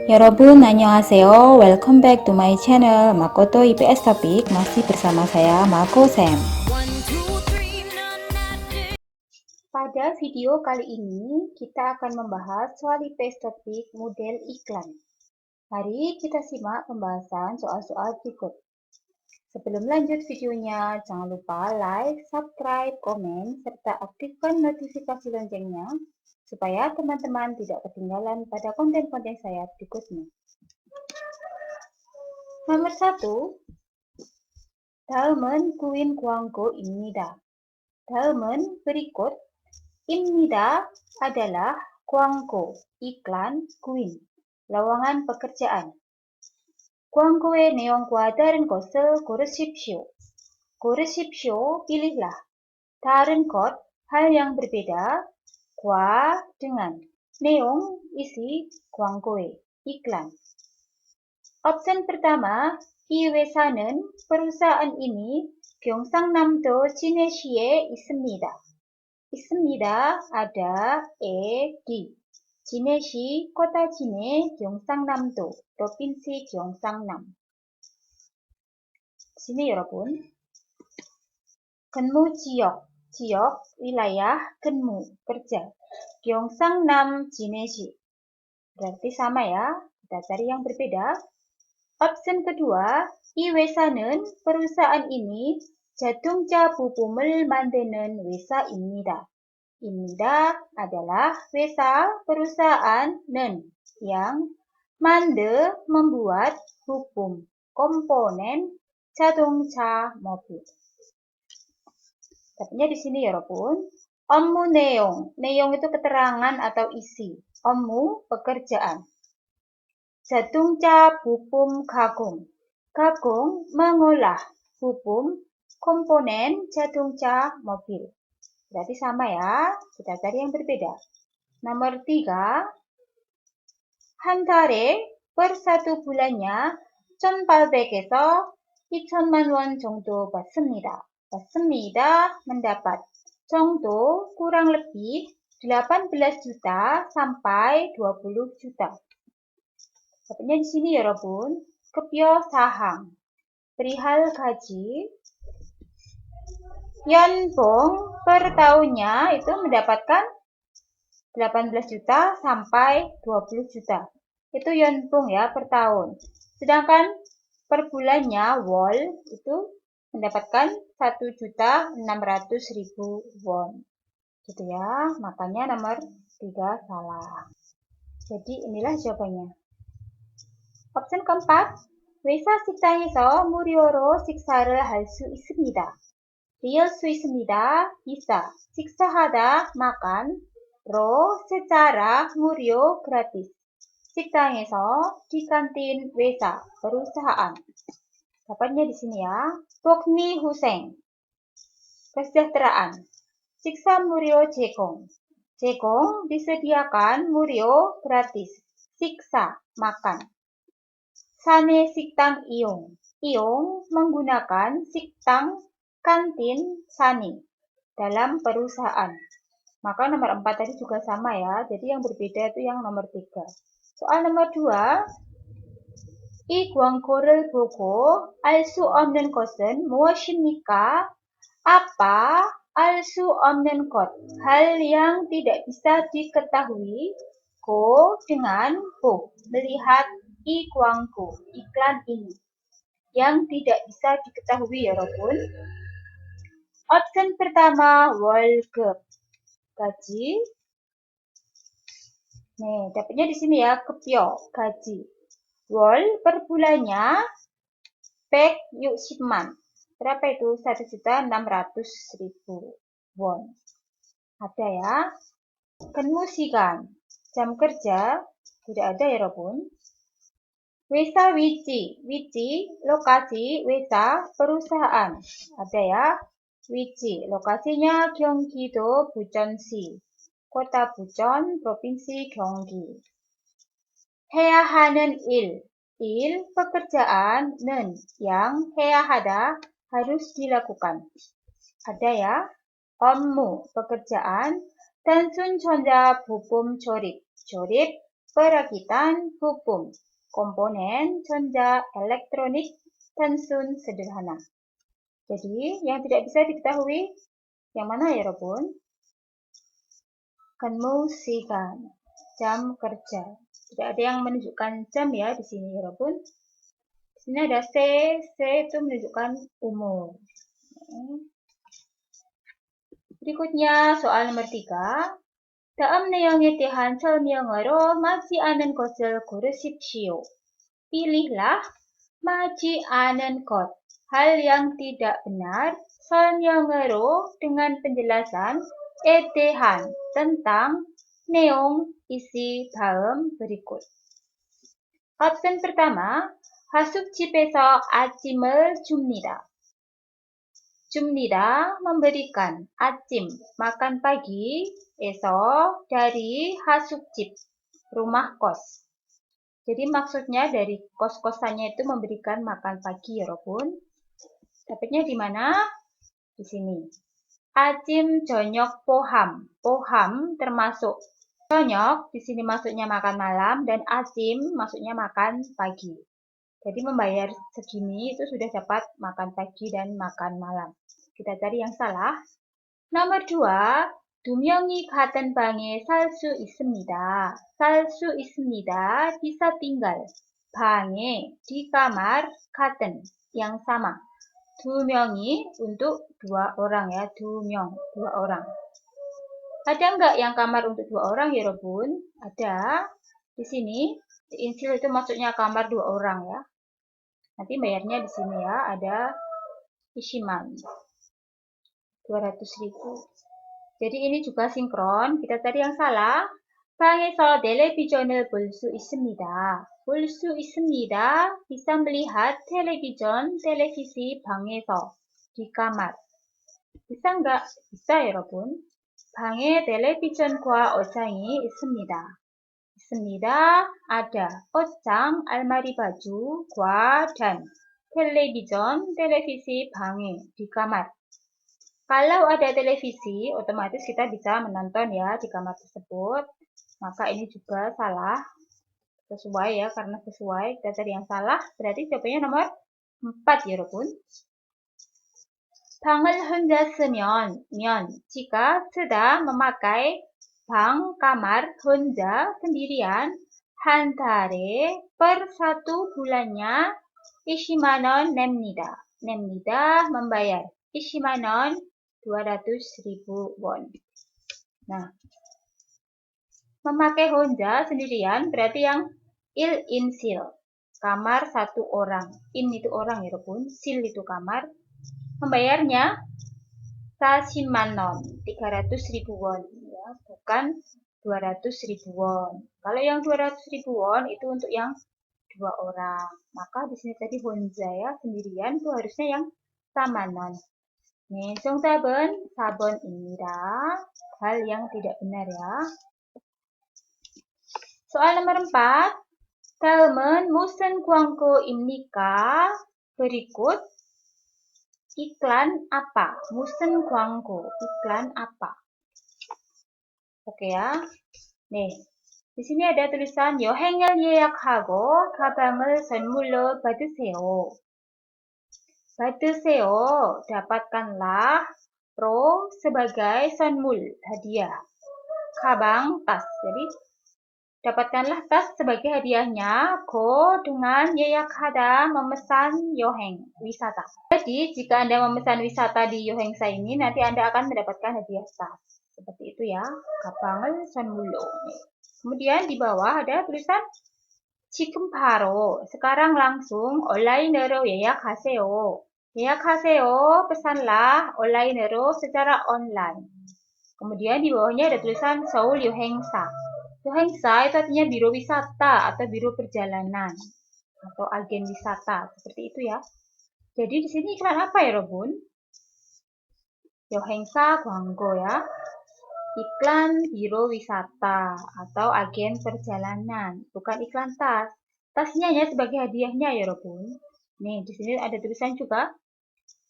Yorobun, annyeonghaseyo. Welcome back to my channel Makoto IPS Topik. Masih bersama saya Mako Sam. Pada video kali ini kita akan membahas soal IPS Topik model iklan. Mari kita simak pembahasan soal-soal berikut. Sebelum lanjut videonya, jangan lupa like, subscribe, komen, serta aktifkan notifikasi loncengnya supaya teman-teman tidak ketinggalan pada konten-konten saya berikutnya. Nomor 1, 다음은 구인 광고입니다. 다음은 berikut, 입니다 adalah 광고, iklan, 구인, lowongan pekerjaan. 광고의 내용과 다른 것을 고르십시오. 고르십시오, pilihlah. 다른 것, hal yang berbeda. 과, dengan. 내용, isi, 광고의, iklan. Option pertama, 이 회사는, perusahaan ini, 경상남도 진해시에 있습니다. 있습니다, ada, di. 진해시, kota 진해, 경상남도, provinsi 경상남. sini 여러분. 근무 지역, 지역, wilayah, 근무, kerja. 경상남 진해시. Berarti sama ya, kita cari yang berbeda. Option kedua, 이 회사는, perusahaan ini, 자동차 부품을 만드는 회사입니다. 입니다 adalah 회사, perusahaan,는, yang, membuat, bu품, komponen, 자동차, mobil. Tapi di sini 여러분, 업무 내용, 내용 itu keterangan atau isi. 업무, pekerjaan. 자동차 부품 가공, 가공, mengolah, bu품, komponen, 자동차, mobil. Berarti sama ya, kita cari yang berbeda. Nomor 3, 한 달에, per 1 bulannya, 1,800에서 2,000만 원 정도 받습니다. 받습니다, mendapat. 정도, kurang lebih, 18 juta sampai 20 juta. Tapi di sini 여러분, 급여 사항, perihal gaji, 연봉 per tahunnya itu mendapatkan 18 juta sampai 20 juta. Itu 연봉 ya, per tahun. Sedangkan per bulannya, 월, itu mendapatkan 1.600.000 won. Gitu ya, makanya nomor 3 salah. Jadi inilah jawabannya. Option keempat, 회사 식당에서 무료로 식사를 할 수 있습니다. 리을 수 있습니다. bisa. 식사하다, makan. 로, secara, 무료, gratis. 식당에서, di kantin, 회사, perusahaan. Dapatnya di sini ya. 복리 후생, kesejahteraan. 식사 무료 제공. 제공, disediakan, 무료, gratis. 식사, makan. 사내 식당 이용. 이용, menggunakan, 식당, kantin, 사내, dalam perusahaan. Maka nomor 4 tadi juga sama ya. Jadi yang berbeda itu yang nomor 3. Soal nomor 2. 이 광고를 보고 알 수 없는 것은 무엇입니까? Apa al su 없는 것, hal yang tidak bisa diketahui. Go, dengan, bo, melihat, i 광고, iklan ini, yang tidak bisa diketahui ya Robun. Option pertama, 월급, gaji. Nih, dapatnya di sini ya, 급여, gaji. 월, per bulannya, 160만. Berapa itu? 1.600.000 won. Ada ya. 근무 시간, jam kerja, tidak ada ya Robun. 회사 위치, 위치, lokasi, 회사, perusahaan. Ada ya. 위치, lokasinya 경기도 부천시, kota Bucheon, provinsi Gyeonggi. 해야 하는 일, pekerjaan,는, yang, 해야 하다, harus dilakukan. Ada ya. 업무, pekerjaan, 단순 전자 부품 조립, 조립, Perakitan bumbung, komponen 전자 elektronik 단순 sederhana. Jadi, yang tidak bisa diketahui yang mana ya, Robun? Kanmu sigan, jam kerja. Tidak ada yang menunjukkan jam ya di sini ya, Robun. Di sini ada C itu menunjukkan umur. Berikutnya soal nomor 3. 다음 내용에 대한 설명으로 맞지 않은 것을 고르십시오. Pilihlah 맞지 않은 것, hal yang tidak benar, 설명으로 dengan penjelasan, 대한 tentang, neong isi dalam berikut. Option pertama, 하숙집에서 아침을 줍니다. 줍니다, memberikan, 아침, makan pagi, esok, dari hasukcip, rumah kos. Jadi maksudnya dari kos-kosannya itu memberikan makan pagi ya, Robun. Dapatnya di mana? Di sini. Acim, jonyok, poham. Poham termasuk jonyok, di sini maksudnya makan malam, dan acim maksudnya makan pagi. Jadi membayar segini itu sudah dapat makan pagi dan makan malam. Kita cari yang salah. Nomor 2, 두 명이 같은 방에 살 수 있습니다. 살 수 있습니다. bisa tinggal. 방에, di kamar, 같은, yang sama. 두 명이 untuk 2 orang ya, 두 명, 2 orang. Ada enggak yang kamar untuk 2 orang ya, Robun? Ada. Di sini, di Insil itu maksudnya kamar 2 orang ya. Nanti bayarnya di sini ya, ada Ishiman. 200.000. Jadi ini juga sinkron. Kita cari yang salah. 방에서 텔레비전을 볼 수 있습니다. 볼 수 있습니다. bisa melihat television, televisi 방에서, di kamar. bisa enggak? Bisa ya, 여러분. 방에 텔레비전과 옷장이 있습니다. 있습니다. ada. 옷장, almari baju, 과, dan. television, televisi 방에, di kamar. Kalau ada televisi, otomatis kita bisa menonton ya di kamar tersebut. Maka ini juga salah. Sesuai ya, karena sesuai. Kita cari yang salah, berarti jawabannya nomor 4 ya, 여러분. 방을 혼자 쓰면, jika 쓰다, memakai, 방, kamar, 혼자, sendirian, 한 달에, per 1 bulannya, 20만원 냅니다. 냅니다, membayar. 20만원, 200.000 won. Nah, memakai honja sendirian berarti yang il insil. Kamar 1 orang. In itu orang ya, Robun. Sil itu kamar. Membayarnya 40만원, 300.000 won. Ya, bukan 200.000 won. Kalau yang 200.000 won itu untuk yang 2 orang. Maka di sini tadi honja ya, sendirian itu harusnya yang samanon. 네, 정답은 4번입니다. hal yang tidak benar ya. Soal nomor 4. 다음은 무슨 광고입니까? Berikut iklan apa? 무슨 광고? Iklan apa? Oke ya. 네. di sini ada tulisan 여행을 예약하고 가방을 선물로 받으세요. 받으세요, dapatkanlah, pro sebagai 선물, hadiah. Kabang, tas. Jadi, dapatkanlah tas sebagai hadiahnya. Go dengan 예약하다, memesan yoheng, wisata. Jadi, jika Anda memesan wisata di yohengsa ini, nanti Anda akan mendapatkan hadiah tas. Seperti itu ya. Kabang을 선물로. Kemudian di bawah ada tulisan 지금 바로, sekarang langsung, 온라인으로 예약하세요. 예약하세요, pesanlah onlinero secara online. Kemudian di bawahnya ada tulisan Seoul Yohengsa. Yohengsa itu artinya biro wisata atau biro perjalanan atau agen wisata, seperti itu ya. Jadi di sini iklan apa ya, Robun? Yohengsa 광고 ya. Iklan biro wisata atau agen perjalanan, bukan iklan tas. Tasnya ya sebagai hadiahnya ya, Robun. Nih, di sini ada tulisan juga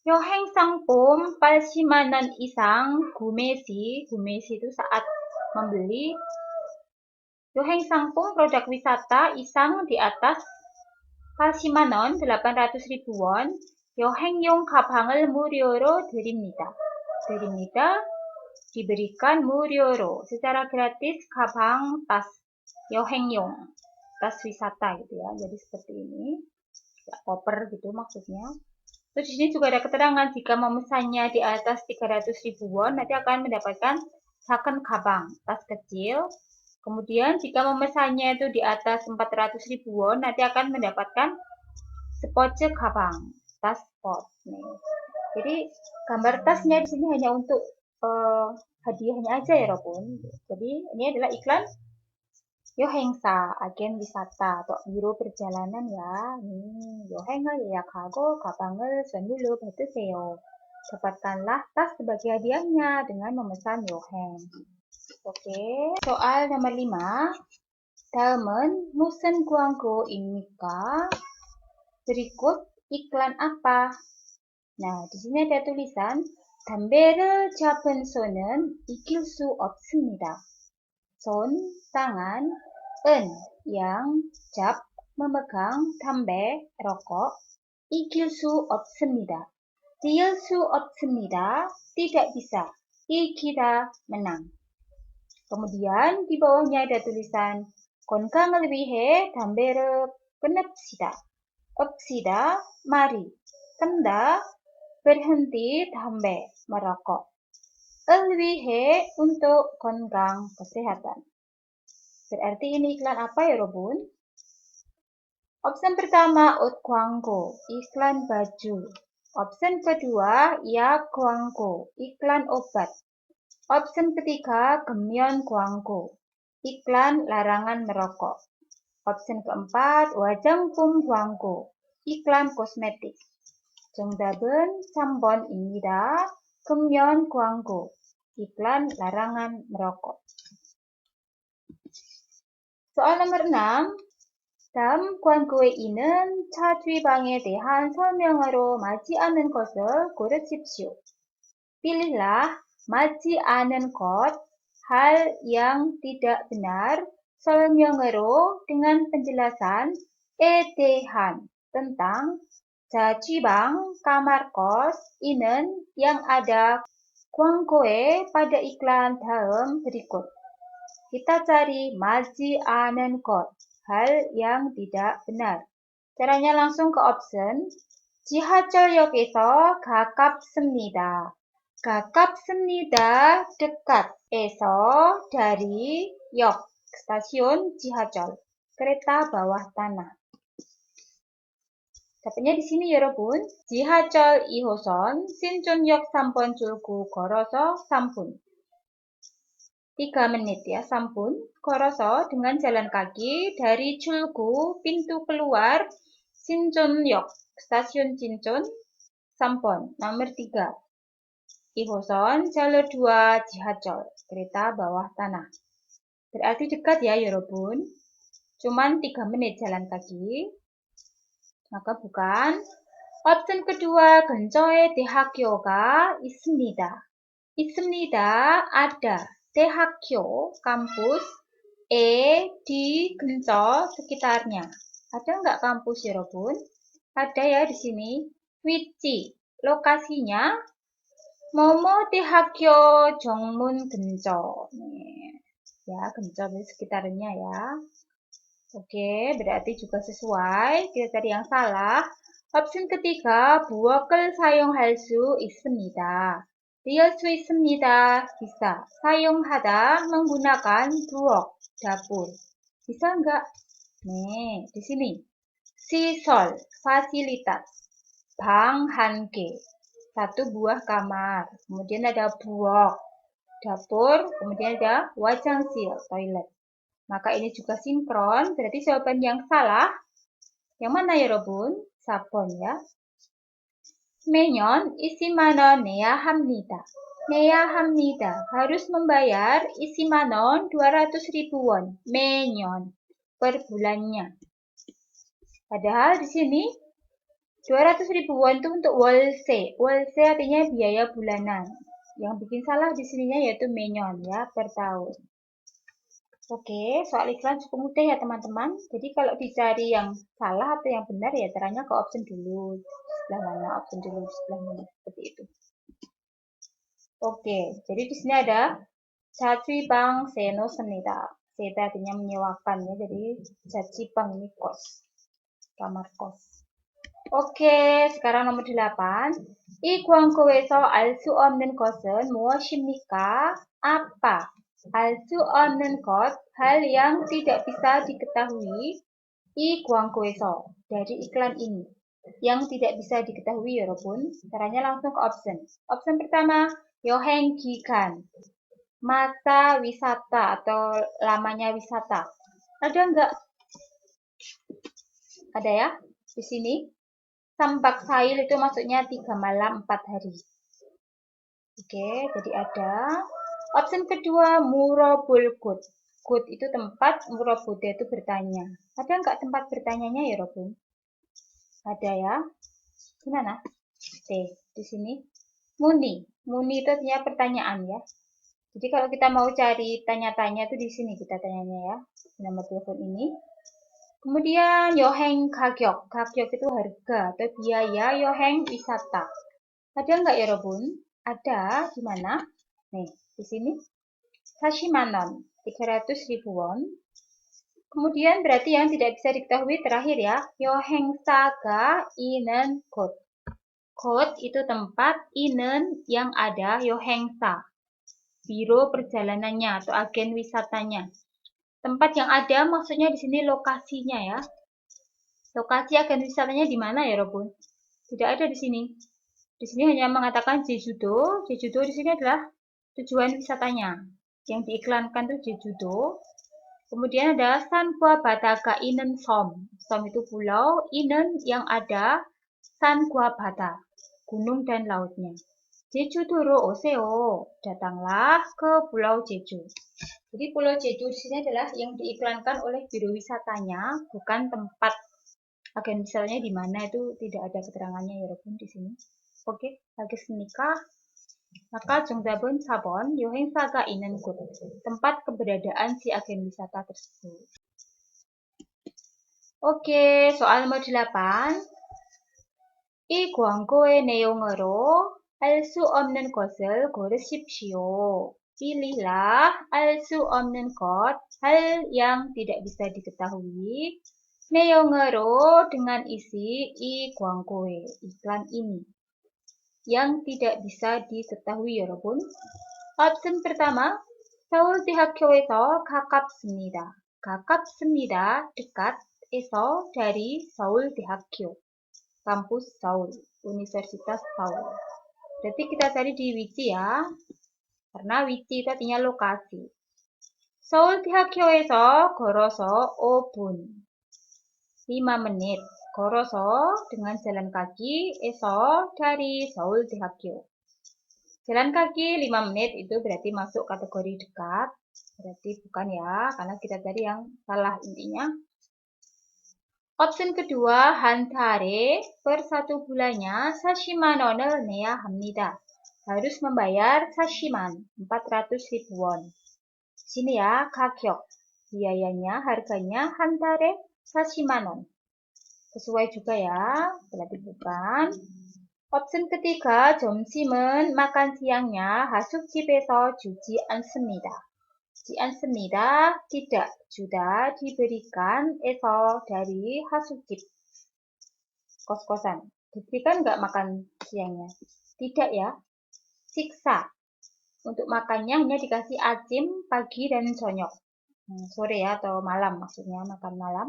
여행 상품 80만원 이상 구매 시, 구매 시 itu saat membeli Yoheng Sangpung produk wisata isang di atas 80만 원, 800.000 won. 여행용 가방을 무료로 드립니다. diberikan muryoro, secara gratis kabang tas yohengyong, tas wisata gitu ya. Jadi seperti ini, ya, koper gitu maksudnya. Terus di sini juga ada keterangan jika memesannya di atas 300.000 won nanti akan mendapatkan second kabang, tas kecil. Kemudian jika memesannya itu di atas 400.000 won nanti akan mendapatkan sepoce kabang, tas sport nih. Jadi gambar tasnya di sini hanya untuk hadiahnya aja ya Robun. Jadi ini adalah iklan Yohengsa, agen wisata atau biro perjalanan ya. 여행을 예약하고 가방을 선물로 받으세요. Dapatkanlah tas sebagai hadiahnya dengan memesan Yoheng. Oke, soal nomor 5. 다음은 무슨 광고입니까? Berikut iklan apa? Nah, di sini ada tulisan 담배를 잡은 손은 이길 수 없습니다. 손, tangan, yang, jab, memegang, 담배, rokok, 이길 수 없습니다. 뛸 수 없습니다. Tidak bisa. 이기다, menang. Kemudian di bawahnya ada tulisan 건강을 위해 담배를 끊읍시다. 읍시다, mari. Kenda, berhenti 담배, merokok. Wihe, untuk kongang kesehatan. Berarti ini iklan apa ya Robun? Opsi pertama, ut 광고, iklan baju. Opsi kedua, 약 광고, iklan obat. Opsi ketiga, 금연 광고, iklan larangan merokok. Opsi keempat, 화장품 광고, iklan kosmetik. 정답은 3번입니다. 금연 광고, iklan larangan merokok. soal nomor 6. 다음 광고에는 차주방에 대한 설명으로 맞지 않는 것을 고르십시오. Pilihlah 맞지 않은 것, hal yang tidak benar, 설명으로 dengan penjelasan, 대한 tentang, 자취방, kamar kos, inen yang ada 광고에 pada iklan dalam berikut. Kita cari 맞지 않은 것, hal yang tidak benar. Caranya langsung ke option. 지하철역에서 가깝습니다. 가깝습니다, dekat. 에서, dari, 역, stasiun 지하철, kereta bawah tanah. 답은요 di sini 여러분. 지하철 2호선 신촌역 3번 출구 걸어서 3분. 3 menit ya, 3분. 걸어서 dengan jalan kaki dari 출구 pintu keluar 신촌역 stasiun Cinchon 3번 nomor 3. 2호선 jalur 2 지하철 kereta bawah tanah. Berarti dekat ya 여러분. Cuman 3 menit jalan kaki. Maka bukan. Opsi kedua, 근처에 대학교가 있습니다. 있습니다, ada. 대학교, kampus. Di 근처, sekitarnya. Ada nggak kampus, 여러분? Ada ya di sini. 위치, lokasinya. 뭐뭐 대학교 정문 근처. Nih. Ya, 근처 sekitarnya ya. Oke, berarti juga sesuai. Kita cari yang salah. Opsi ketiga, 부엌을 사용할 수 있습니다. 띄울 수 있습니다. bisa. 사용하다, menggunakan buok, dapur. Bisa enggak? Nih, di sini. 시설, fasilitas. 방 한 개, 1 buah kamar. Kemudian ada buok, dapur. Kemudian ada 화장실, toilet. Maka ini juga sinkron, berarti jawaban yang salah. Yang mana ya, Robun? 4번 ya. 매년 20만 원 내야 합니다. 내야 합니다. Harus membayar 20만 원, 200.000 won. 매년, per bulannya. Padahal di sini 200.000 won itu untuk 월세. 월세 artinya biaya bulanan. Yang bikin salah di sininya yaitu 매년 ya, per tahun. Oke, soal iklan cukup mudah ya teman-teman. Jadi kalau dicari yang salah atau yang benar ya caranya ke option dulu. Sebelah mana, option dulu, sebelah mana, seperti itu. Oke, jadi di sini ada Jajibang Seno Senida. Seda artinya menyewakan ya, jadi Jajibang ini kos, kamar kos. Oke, sekarang nomor 8. 이 광고에서 알 수 없는 것은 무엇입니까? Apa? Al su 없는 것, hal yang tidak bisa diketahui. 이 광고에서, dari iklan ini. Yang tidak bisa diketahui ya, Robun. Caranya langsung ke option. Option pertama, 여행 기간. Masa wisata atau lamanya wisata. Ada enggak? Ada ya? Di sini. Sambak Sail itu maksudnya 3 malam 4 hari. Oke, jadi ada. Option kedua, Murabul Good. Good itu tempat, Murabul itu bertanya. Ada enggak tempat bertanyanya ya, Robun? Ada ya. Gimana? Oke, di sini. Muni. Muni itu artinya pertanyaan ya. Jadi kalau kita mau cari tanya-tanya itu di sini kita tanyanya ya. Di nomor telepon ini. Kemudian yoheng gagyok. Gagyok itu harga atau biaya yoheng wisata. Ada nggak ya Robun? Ada. Di mana? Nih, di sini. Sashimanon. 300 ribu won. Kemudian berarti yang tidak bisa diketahui terakhir ya. Yoheng saga inen kot. Kot itu tempat, inen yang ada, yohengsa. Biro perjalanannya atau agen wisatanya. Tempat yang ada maksudnya di sini lokasinya ya. Lokasi agen wisatanya di mana ya, Robun? Tidak ada di sini. Di sini hanya mengatakan Jeju-do. Jeju-do di sini adalah tujuan wisatanya. Yang diiklankan itu Jeju-do. Kemudian ada Sanggwa Bataga Inen Som. Som itu pulau, Inen yang ada, Sanggwa Bata, gunung dan lautnya. Jeju-do-ro oseo, datanglah ke Pulau Jeju. Jadi Pulau Jeju di sini adalah yang diiklankan oleh biro wisatanya, bukan tempat agen wisatanya di mana itu tidak ada keterangannya ya Robun di sini. Oke, lagi nikah. Maka 정답은 4번 여행사가 있는 곳, tempat keberadaan si agen wisata tersebut. Oke, soal nomor 8. 이 광고의 내용으로 알 수 없는 것을 고르십시오. Pilihlah al su 없는 것, hal yang tidak bisa diketahui. 내용으로 dengan isi 이 광고에, iklan ini. Yang tidak bisa diketahui 여러분. Option pertama, 서울대학교에서 가깝습니다. 가깝습니다, dekat, 에서 dari 서울대학교. Kampus Seoul, Universitas Seoul. Berarti kita cari di Wiki ya, karena Wiki itu artinya lokasi. 서울대학교에서 걸어서 5분, 5 menit. 걸어서 dengan jalan kaki, 에서 dari 서울대학교. Jalan kaki 5 menit itu berarti masuk kategori dekat, berarti bukan ya, karena kita tadi yang salah intinya. Option kedua, 한 달에 per 1 bulannya 40만 원을 내야 합니다. Harus membayar 40만, 400 ribu won. Sini ya, 가격. Biayanya, harganya 한 달에 40만 원. Sesuai juga ya, berarti bukan. Option ketiga, 점심은 makan siangnya 하숙집에서 주지 않습니다. 않습니다. tidak, sudah diberikan, eso dari hasukip, kos-kosan. Diberikan nggak makan siangnya? Tidak ya. Siksa. Untuk makannya hanya dikasih acim pagi dan sonyok. Sore ya atau malam maksudnya, makan malam.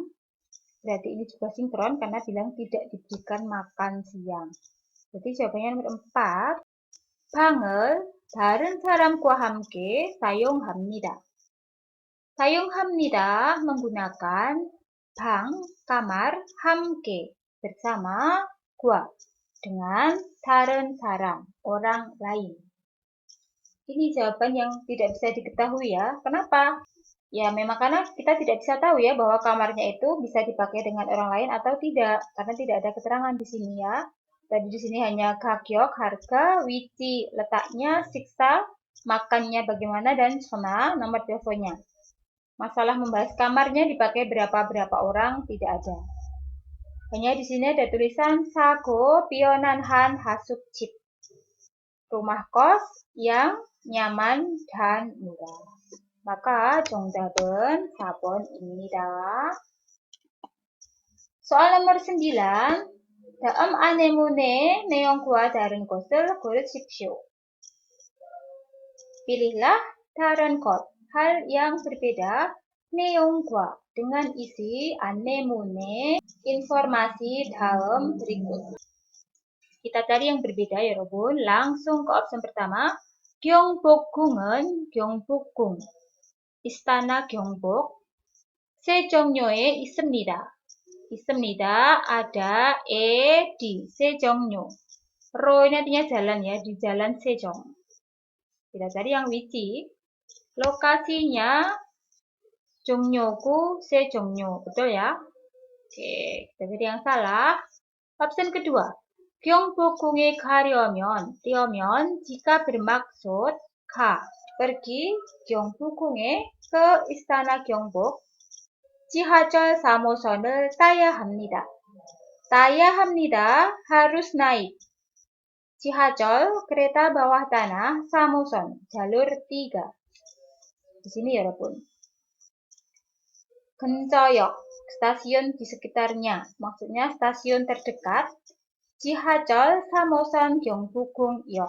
Berarti ini juga sinkron karena bilang tidak diberikan makan siang. Jadi jawabannya nomor 4. 방을 다른 사람과 함께 사용합니다. 사용합니다, menggunakan, 방, kamar, 함께, bersama, gua, dengan 다른 사람, orang lain. Ini jawaban yang tidak bisa diketahui ya. Kenapa? Ya memang karena kita tidak bisa tahu ya bahwa kamarnya itu bisa dipakai dengan orang lain atau tidak. Karena tidak ada keterangan di sini ya. Tadi di sini hanya gagyok, harga, wici, letaknya, siksa, makannya bagaimana, dan sona, nomor teleponnya. Masalah membahas kamarnya dipakai berapa orang tidak ada. Hanya di sini ada tulisan sago pionanhan hasuk chip. Rumah kos yang nyaman dan murah. Maka 정답은 4번입니다. 소알 nomor 9. 다음 아내문의 내용과 다른 것을 고르십시오. Pilihlah daran kot, hal yang berbeda, neong과 dengan isi anemone, informasi dalam berikut. Kita cari yang berbeda ya, Robun. Langsung ke opsi pertama. 경복궁은 경복궁, Istana Gyeongbok, 세종료에 있습니다. 있습니다. Ada di Sejongno. Ro ini artinya jalan ya, di jalan Sejong. Kita cari yang wiji. Lokasinya Jongnogu Sejongno. Betul ya? Oke, kita cari yang salah. Opsi kedua. Gyeongbok궁에 뛰어면 jika bermaksud pergi Gyeongbok궁에 ke Istana Gyeongbok, 지하철 3호선을 타야 합니다. 타야 합니다. harus naik. 지하철 kereta bawah tanah 3호선 jalur 3. Di sini ya, 여러분. 근처역 stasiun di sekitarnya, maksudnya stasiun terdekat. 지하철 3호선 경복궁역.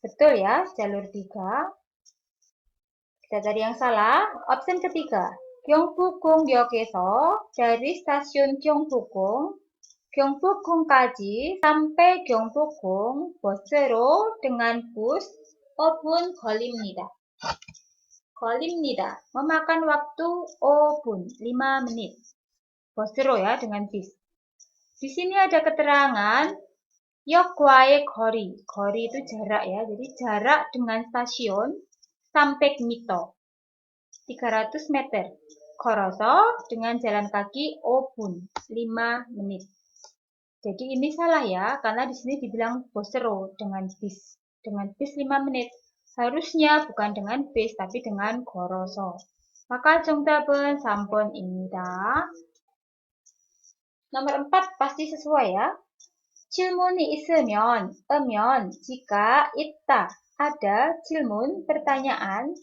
Betul ya, jalur 3. Kita cari yang salah. Opsi ketiga. 경복궁역에서 dari stasiun 경복궁까지 sampai 경복궁 버스로 dengan bus 5분 걸립니다. 걸립니다. Memakan waktu 5분, 5 menit. 버스로 ya, dengan bis. Di sini ada keterangan 역과의 거리. 거리 itu jarak ya. Jadi jarak dengan stasiun sampai meter. 300 meter. 걸어서 dengan jalan kaki 5분, 5 menit. Jadi ini salah ya, karena di sini dibilang 버스로 dengan bis. Dengan bis 5 menit. Harusnya bukan dengan bis, tapi dengan 걸어서. Maka 정답은 3번입니다. Nomor 4 pasti sesuai ya. 질문이 있으면, jika 있다, ada, 질문, pertanyaan,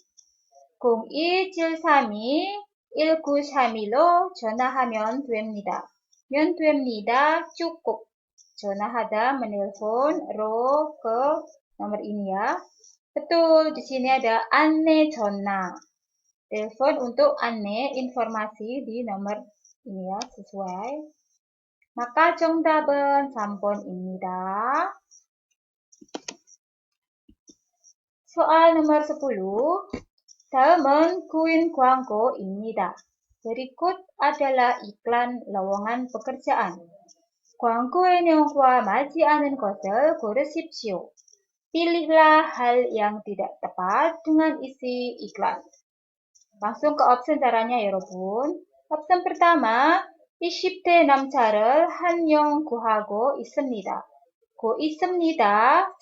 0173 1931로 전화하면 됩니다. cukup. 전화하다, menelpon, 로, ke nomor ini ya. Betul, di sini ada anne 전화. Telepon untuk anne, informasi di nomor ini ya, sesuai. Maka 정답은 3번입니다. 소알 nomor 10. 다음은 구인 광고입니다. Berikut adalah iklan lowongan pekerjaan. 광고의 내용과 맞지 않은 것을 고르십시오. Pilihlah hal yang tidak tepat dengan isi iklan. Langsung ke opsi caranya ya, 여러분. opsi pertama, 20대 남자를 한 명 구하고 있습니다. 있습니다.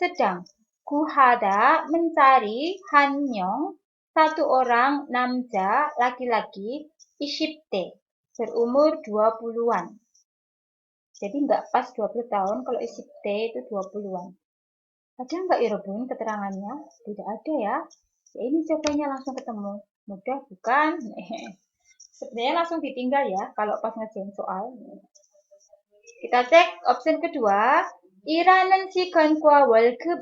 sedang. 구하다, mencari, 한 명, satu orang, 남자, laki-laki, 20대, berumur 20-an. Jadi nggak pas 20 tahun, kalau 20대 itu 20-an. Ada nggak ya, 여러분, keterangannya? Tidak ada ya. Ya ini jawabannya langsung ketemu. Mudah bukan? Sebenarnya langsung ditinggal ya kalau pas ngerjain soal. Kita cek opsi kedua. 일하는 시간과 월급,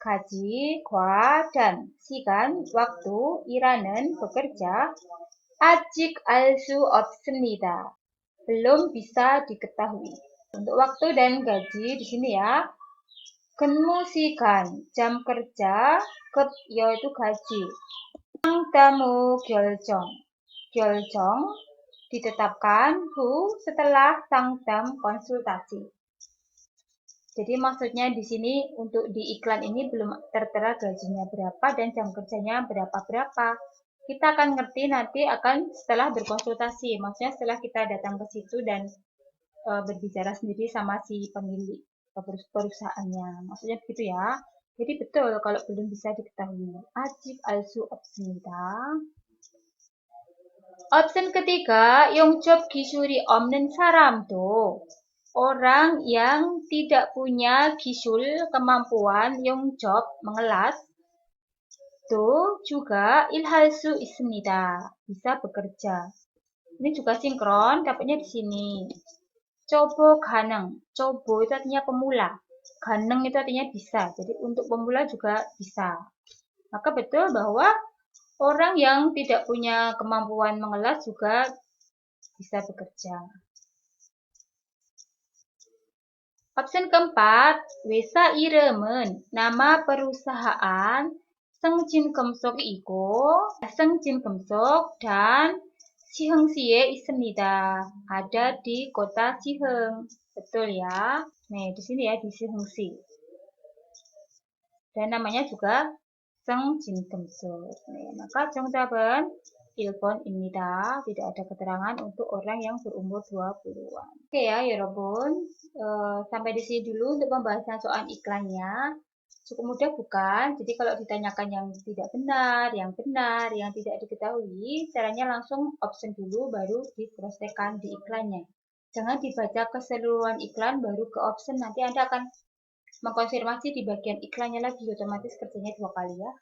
가지, 과, dan 시간, waktu, 일하는, bekerja, 아직 알 수 없습니다. Belum bisa diketahui. Untuk waktu dan gaji di sini ya. 근무 시간, jam kerja, 급, yaitu gaji. 상담후 결정, ditetapkan, setelah 상담 konsultasi. Jadi maksudnya di sini untuk di iklan ini belum tertera gajinya berapa dan jam kerjanya berapa. Kita akan ngerti nanti setelah berkonsultasi. Maksudnya setelah kita datang ke situ dan berbicara sendiri sama si pemilik perusahaannya. Maksudnya begitu ya. Jadi betul kalau belum bisa diketahui. 아직 알 수 없습니다. Option ketiga, 용접 기술이 없는 사람도 orang yang tidak punya gisul kemampuan 용접 mengelas itu juga ilhal su 있습니다. Bisa bekerja. Ini juga sinkron, dapatnya di sini. Cobo ganeng. Cobo itu artinya pemula. Ganeng itu artinya bisa. Jadi untuk pemula juga bisa. Maka betul bahwa orang yang tidak punya kemampuan mengelas juga bisa bekerja. Option keempat, Wesa iremen, nama perusahaan Sengjin Gemsok Iko, Sengjin Gemsok dan Sihengsie 있습니다. Ada di kota Siheng. Betul ya. Nih, di sini ya di Sihengsi. Dan namanya juga Sengjin Gemsok. Nih, maka 정답은 1번입니다. Tidak ada keterangan untuk orang yang berumur 20-an. Oke ya, 여러분. Sampai di sini dulu untuk pembahasan soal iklannya. Cukup mudah bukan? Jadi kalau ditanyakan yang tidak benar, yang tidak diketahui, caranya langsung option dulu baru diselesaikan di iklannya. Jangan dibaca keseluruhan iklan baru ke option, nanti Anda akan mengkonfirmasi di bagian iklannya lagi, otomatis kerjanya 2 kali ya.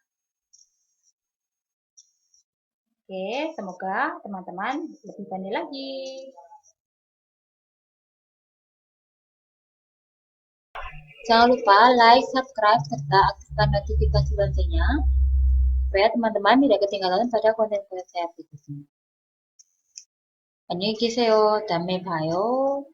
Oke, semoga teman-teman lebih pandai lagi. Jangan lupa like, subscribe, serta aktifkan notifikasi loncengnya supaya teman-teman tidak ketinggalan pada konten-konten saya berikutnya. 안녕히 계세요. 다음에 봐요.